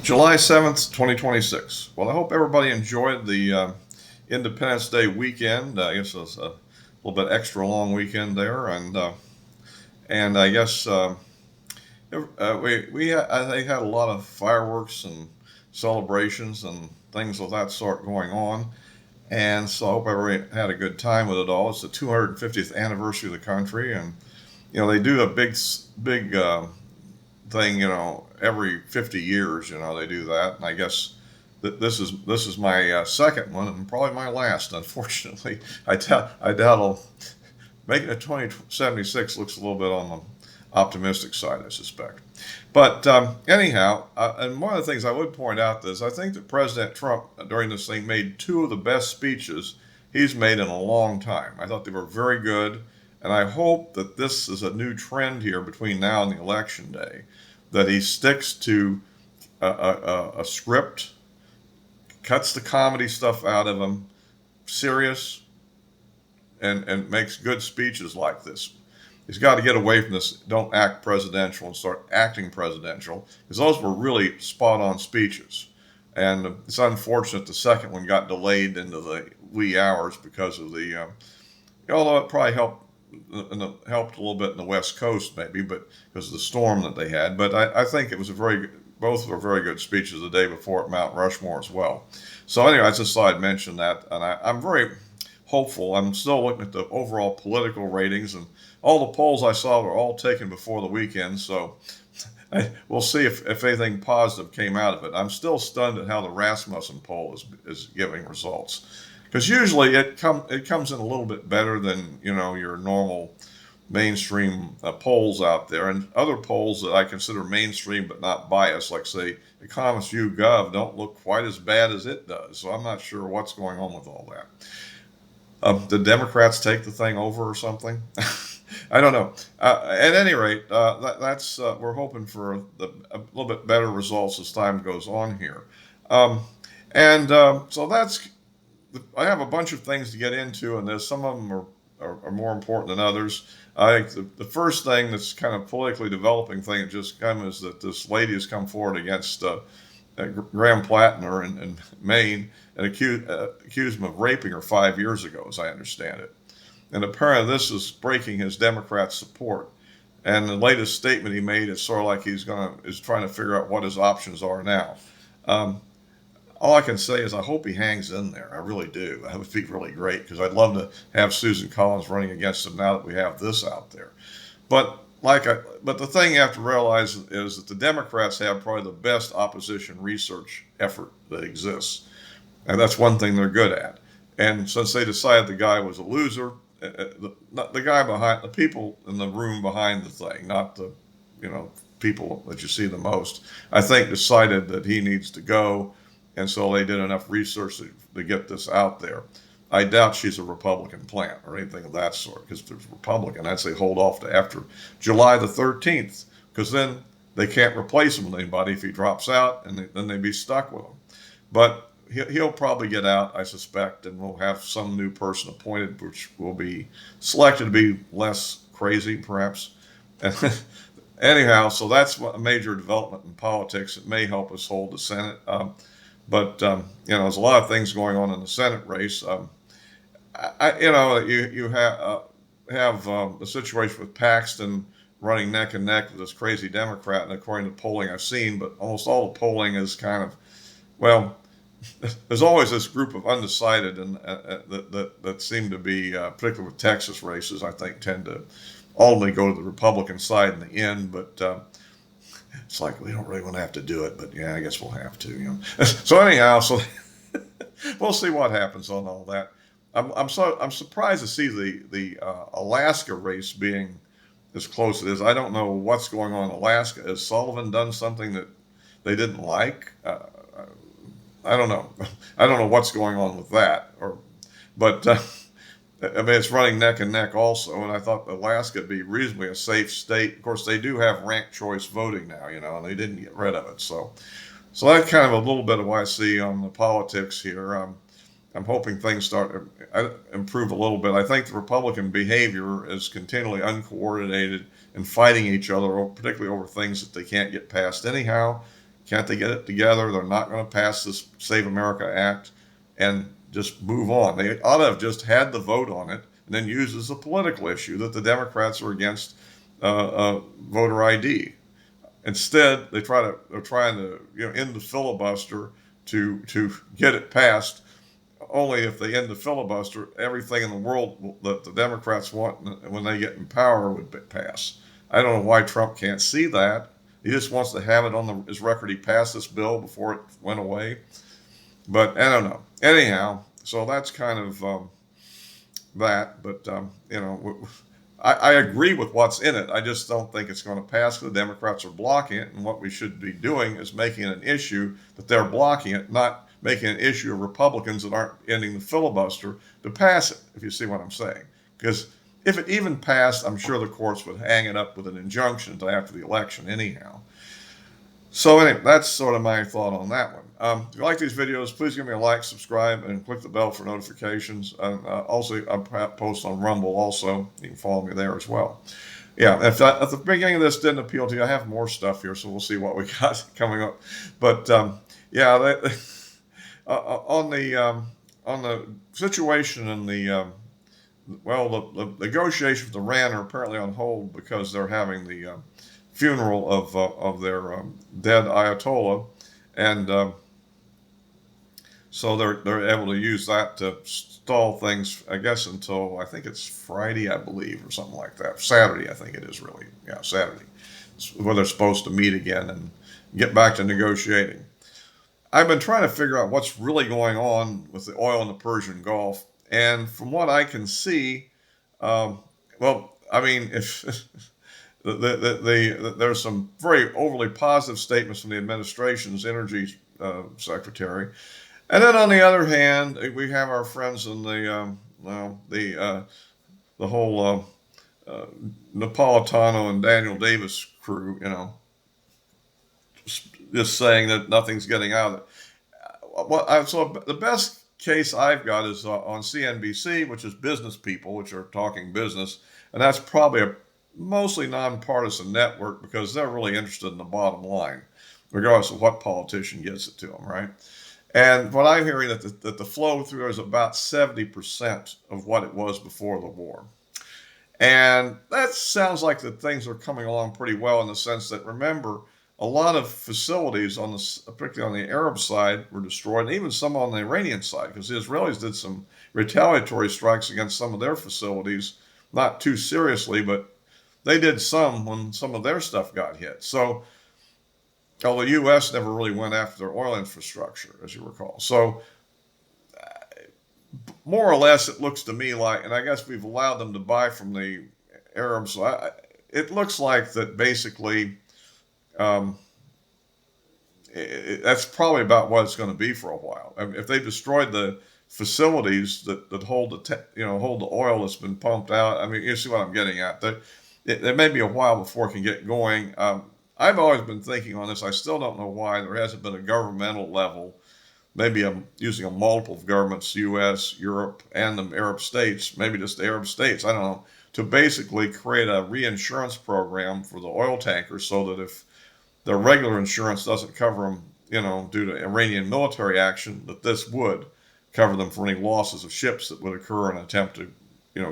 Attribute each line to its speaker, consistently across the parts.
Speaker 1: July 7th, 2026. Well, I hope everybody enjoyed the Independence Day weekend. I guess it was a little bit extra long weekend there, and I guess I think had a lot of fireworks and celebrations and things of that sort going on, and so I hope everybody had a good time with it all. It's the 250th anniversary of the country, and they do a big thing, every 50 years, they do that. And I guess this is my second one and probably my last, unfortunately. I doubt I'll making it 2076 looks a little bit on the optimistic side, I suspect. But anyhow, and one of the things I would point out is I think that President Trump during this thing made two of the best speeches he's made in a long time. I thought they were very good, and I hope that this is a new trend here between now and the election day, that he sticks to a script, cuts the comedy stuff out of him, serious, and makes good speeches like this. He's got to get away from this don't act presidential and start acting presidential, because those were really spot on speeches. And it's unfortunate the second one got delayed into the wee hours because of although it probably helped a little bit in the West Coast maybe, but because of the storm that they had. But I think it was both were very good speeches the day before at Mount Rushmore as well. So anyway, I just thought I'd mention that, and I'm very hopeful. I'm still looking at the overall political ratings, and all the polls I saw were all taken before the weekend, so we'll see if anything positive came out of it. I'm still stunned at how the Rasmussen poll is giving results, because usually it comes in a little bit better than your normal mainstream polls out there, and other polls that I consider mainstream but not biased, like say Economist YouGov, don't look quite as bad as it does. So I'm not sure what's going on with all that. The Democrats take the thing over or something? I don't know. At any rate, that's we're hoping for a little bit better results as time goes on here. So I have a bunch of things to get into, and there's some of them are more important than others. I think the first thing that's kind of politically developing thing that just come is that this lady has come forward against Graham Platner in Maine and accused him of raping her 5 years ago, as I understand it. And apparently this is breaking his Democrat support. And the latest statement he made is sort of like is trying to figure out what his options are now. All I can say is I hope he hangs in there. I really do. That would be really great, because I'd love to have Susan Collins running against him now that we have this out there. But the thing you have to realize is that the Democrats have probably the best opposition research effort that exists, and that's one thing they're good at. And since they decided the guy was a loser, the guy behind the people in the room behind the thing, not the people that you see the most, I think decided that he needs to go. And so they did enough research to get this out there. I doubt she's a Republican plant or anything of that sort, because if there's Republican, I'd say hold off to after July the 13th, because then they can't replace him with anybody if he drops out, and then they'd be stuck with him. But he'll probably get out, I suspect, and we'll have some new person appointed, which will be selected to be less crazy, perhaps. Anyhow, so that's a major development in politics. It may help us hold the Senate. But there's a lot of things going on in the Senate race. You have the situation with Paxton running neck and neck with this crazy Democrat, and according to polling I've seen, but almost all the polling is kind of, well, there's always this group of undecided, and that seem to be, particularly with Texas races, I think tend to ultimately go to the Republican side in the end, but. It's like we don't really want to have to do it, but yeah, I guess we'll have to. So anyhow, we'll see what happens on all that. I'm surprised to see the Alaska race being as close as it is. I don't know what's going on in Alaska. Has Sullivan done something that they didn't like? I don't know. I don't know what's going on with that. But it's running neck and neck also, and I thought Alaska would be reasonably a safe state. Of course, they do have ranked choice voting now, and they didn't get rid of it. So that's kind of a little bit of what I see on the politics here. I'm hoping things start to improve a little bit. I think the Republican behavior is continually uncoordinated and fighting each other, particularly over things that they can't get past anyhow. Can't they get it together? They're not going to pass this Save America Act and just move on. They ought to have just had the vote on it and then use as a political issue that the Democrats are against voter ID. Instead, they're trying to end the filibuster to get it passed. Only if they end the filibuster, everything in the world that the Democrats want when they get in power would pass. I don't know why Trump can't see that. He just wants to have it on his record. He passed this bill before it went away. But I don't know. Anyhow, so that's kind of that. But, I agree with what's in it. I just don't think it's going to pass because the Democrats are blocking it. And what we should be doing is making an issue that they're blocking it, not making an issue of Republicans that aren't ending the filibuster to pass it, if you see what I'm saying. Because if it even passed, I'm sure the courts would hang it up with an injunction until after the election anyhow. So anyway, that's sort of my thought on that one. If you like these videos, please give me a like, subscribe, and click the bell for notifications. Also, I post on Rumble also. You can follow me there as well. Yeah, if the beginning of this didn't appeal to you, I have more stuff here, so we'll see what we got coming up. But yeah, on the situation in the negotiations with Iran are apparently on hold because they're having the funeral of their dead Ayatollah, and so they're able to use that to stall things, I guess, until I think it's Friday, I believe, or something like that. Saturday, I think it is really. Yeah, Saturday, where they're supposed to meet again and get back to negotiating. I've been trying to figure out what's really going on with the oil in the Persian Gulf, and from what I can see, well, I mean, if there's some very overly positive statements from the administration's energy secretary, and then on the other hand, we have our friends in the whole Napolitano and Daniel Davis crew, just saying that nothing's getting out of it. So the best case I've got is on CNBC, which is business people, which are talking business, and that's probably a mostly nonpartisan network because they're really interested in the bottom line, regardless of what politician gets it to them, right? And what I'm hearing that the flow through is about 70% of what it was before the war. And that sounds like that things are coming along pretty well in the sense that, remember, a lot of facilities, particularly on the Arab side, were destroyed, and even some on the Iranian side, because the Israelis did some retaliatory strikes against some of their facilities, not too seriously, but they did some when some of their stuff got hit. So, the U.S. never really went after their oil infrastructure, as you recall. So, more or less, it looks to me like, and I guess we've allowed them to buy from the Arabs. So it looks like that basically that's probably about what it's going to be for a while. I mean, if they destroyed the facilities that hold hold the oil that's been pumped out, I mean, you see what I'm getting at. There may be a while before it can get going. I've always been thinking on this. I still don't know why there hasn't been a governmental level, maybe using a multiple of governments, U.S., Europe, and the Arab states, maybe just the Arab states, I don't know, to basically create a reinsurance program for the oil tankers so that if their regular insurance doesn't cover them, due to Iranian military action, that this would cover them for any losses of ships that would occur in an attempt to,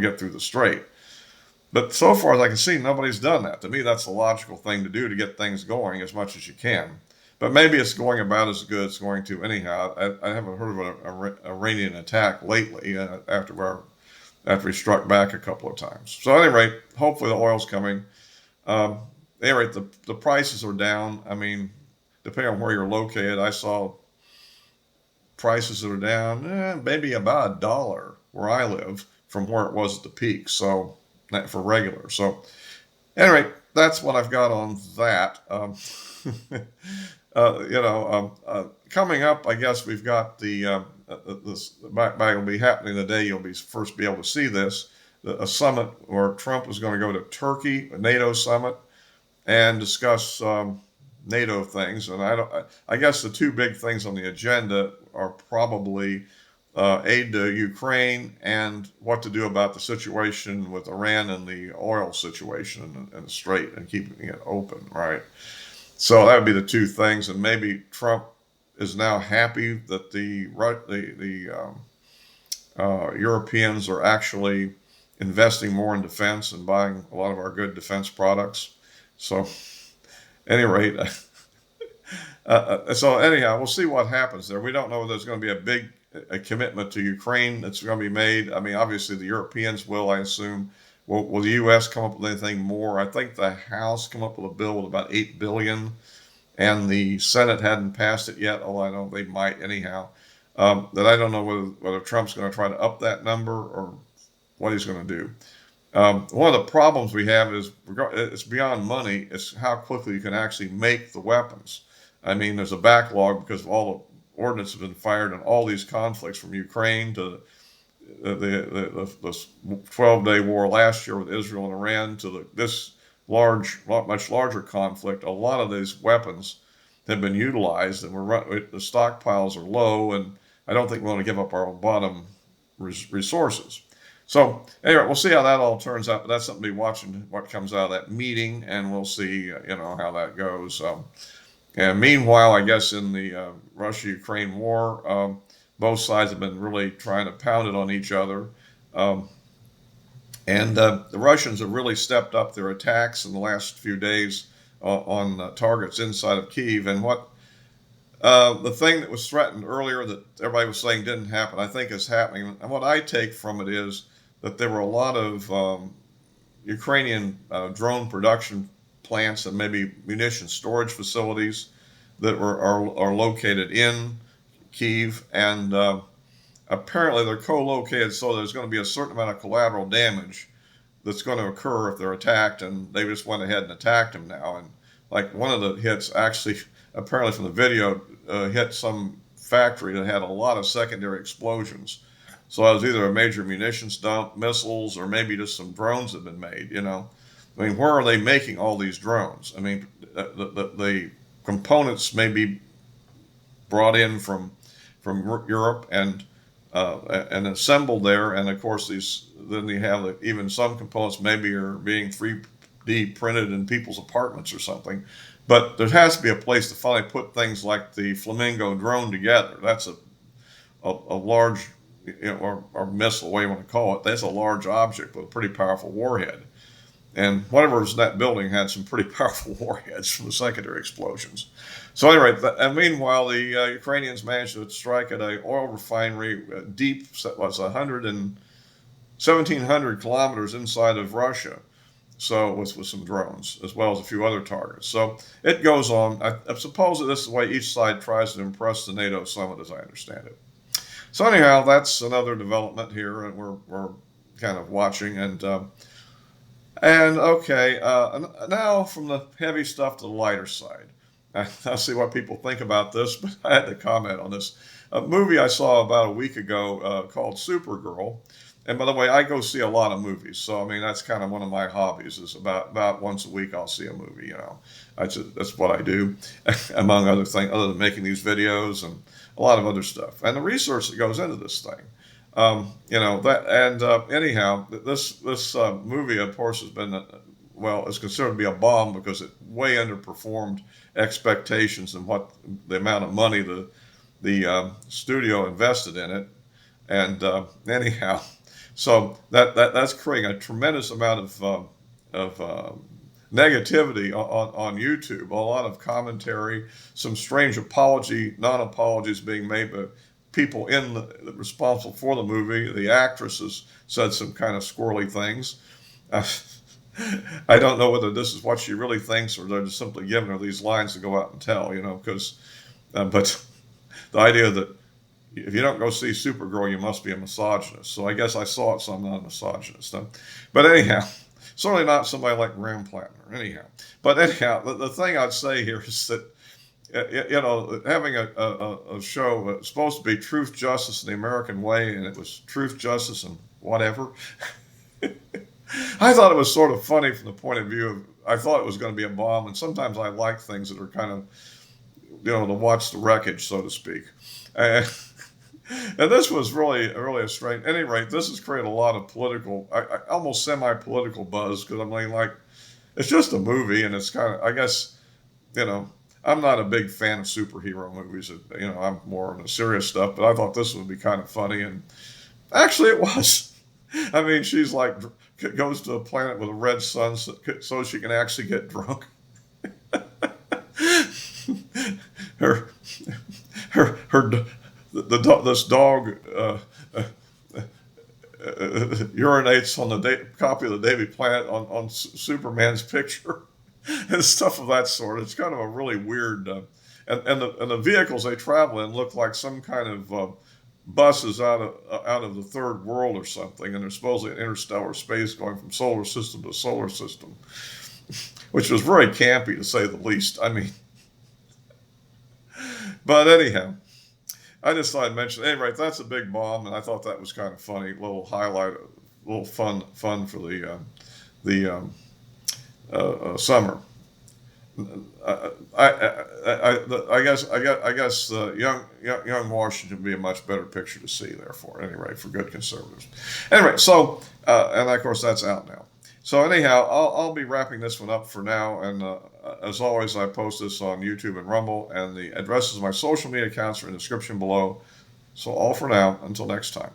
Speaker 1: get through the strait. But so far as I can see, nobody's done that. To me, that's the logical thing to do to get things going as much as you can. But maybe it's going about as good as it's going to anyhow. I haven't heard of an Iranian attack lately after we struck back a couple of times. So at any rate, hopefully the oil's coming. At any rate, the prices are down. I mean, depending on where you're located, I saw prices that are down maybe about $1 where I live from where it was at the peak. So for regular. So anyway, that's what I've got on that. Coming up, I guess we've got this will be happening the day you'll first be able to see this, a summit where Trump is going to go to Turkey, a NATO summit, and discuss NATO things. And I guess the two big things on the agenda are probably aid to Ukraine and what to do about the situation with Iran and the oil situation in the strait and keeping it open, right? So that would be the two things, and maybe Trump is now happy that the Europeans are actually investing more in defense and buying a lot of our good defense products. So, at any rate, so anyhow, we'll see what happens there. We don't know if there's going to be a big commitment to Ukraine that's going to be made. I mean, obviously the Europeans will, I assume. Will the U.S. come up with anything more? I think the House come up with a bill with about $8 billion, and the Senate hadn't passed it yet. Although I know they might anyhow. That I don't know whether Trump's going to try to up that number or what he's going to do. One of the problems we have is it's beyond money. It's how quickly you can actually make the weapons. I mean, there's a backlog because of all the ordnance has been fired in all these conflicts, from Ukraine to the 12-day war last year with Israel and Iran to this much larger conflict. A lot of these weapons have been utilized, and the stockpiles are low, and I don't think we want to give up our bottom resources. So anyway, we'll see how that all turns out. But that's something to be watching, what comes out of that meeting, and we'll see, how that goes. And meanwhile, I guess in the Russia-Ukraine war, both sides have been really trying to pound it on each other. And the Russians have really stepped up their attacks in the last few days on targets inside of Kyiv. And the thing that was threatened earlier that everybody was saying didn't happen, I think is happening. And what I take from it is that there were a lot of Ukrainian drone production plants and maybe munition storage facilities that are located in Kyiv, and apparently they're co-located, so there's going to be a certain amount of collateral damage that's going to occur if they're attacked, and they just went ahead and attacked them now. And like one of the hits actually, apparently from the video, hit some factory that had a lot of secondary explosions. So it was either a major munitions dump, missiles, or maybe just some drones had been made, I mean, where are they making all these drones? I mean, the components may be brought in from Europe and assembled there, and of course then you have even some components maybe are being 3D printed in people's apartments or something. But there has to be a place to finally put things like the Flamingo drone together. That's a large, or missile, what you want to call it. That's a large object with a pretty powerful warhead. And whatever was in that building had some pretty powerful warheads from the secondary explosions. So anyway, and meanwhile, the Ukrainians managed to strike at an oil refinery deep, was 1,700 kilometers inside of Russia. So with some drones, as well as a few other targets. So it goes on. I suppose that this is the way each side tries to impress the NATO summit, as I understand it. So anyhow, that's another development here, and we're kind of watching. And okay, now from the heavy stuff to the lighter side. I'll see what people think about this, but I had to comment on this. A movie I saw about a week ago called Supergirl. And by the way, I go see a lot of movies. So, I mean, that's kind of one of my hobbies, is about once a week I'll see a movie, That's what I do, among other things, other than making these videos and a lot of other stuff. And the research that goes into this thing. Anyhow, this movie, of course, has been, it's considered to be a bomb because it way underperformed expectations and what the amount of money the studio invested in it. And anyhow, so that's creating a tremendous amount of negativity on YouTube. A lot of commentary, some strange non-apologies being made by people responsible for the movie. The actresses said some kind of squirrely things. I don't know whether this is what she really thinks, or they're just simply giving her these lines to go out and tell, because, but the idea that if you don't go see Supergirl, you must be a misogynist. So I guess I saw it, so I'm not a misogynist. But anyhow, certainly not somebody like Graham Platner. Anyhow, the thing I'd say here is that, having a show supposed to be Truth, Justice, and the American Way, and it was Truth, Justice, and whatever. I thought it was sort of funny from the point of view of, I thought it was going to be a bomb, and sometimes I like things that are kind of, to watch the wreckage, so to speak. And this was really a strange. At any rate, this has created a lot of political, almost semi-political buzz, because I mean, like, it's just a movie, and it's kind of, I guess, you know, I'm not a big fan of superhero movies. I'm more into serious stuff, but I thought this would be kind of funny, and actually it was. I mean, she's like goes to a planet with a red sun so she can actually get drunk. her her this dog urinates on the copy of the Daily Planet on Superman's picture and stuff of that sort. It's kind of a really weird, and the vehicles they travel in look like some kind of buses out of the third world or something, and they're supposedly in interstellar space going from solar system to solar system, which was very campy to say the least. I mean, but anyhow, I just thought I'd mention. Anyway, that's a big bomb, and I thought that was kind of funny. Little highlight, a little fun for the summer. I guess young Washington would be a much better picture to see. Therefore, anyway, for good conservatives. Anyway, so and of course that's out now. So anyhow, I'll be wrapping this one up for now. And as always, I post this on YouTube and Rumble, and the addresses of my social media accounts are in the description below. So all for now. Until next time.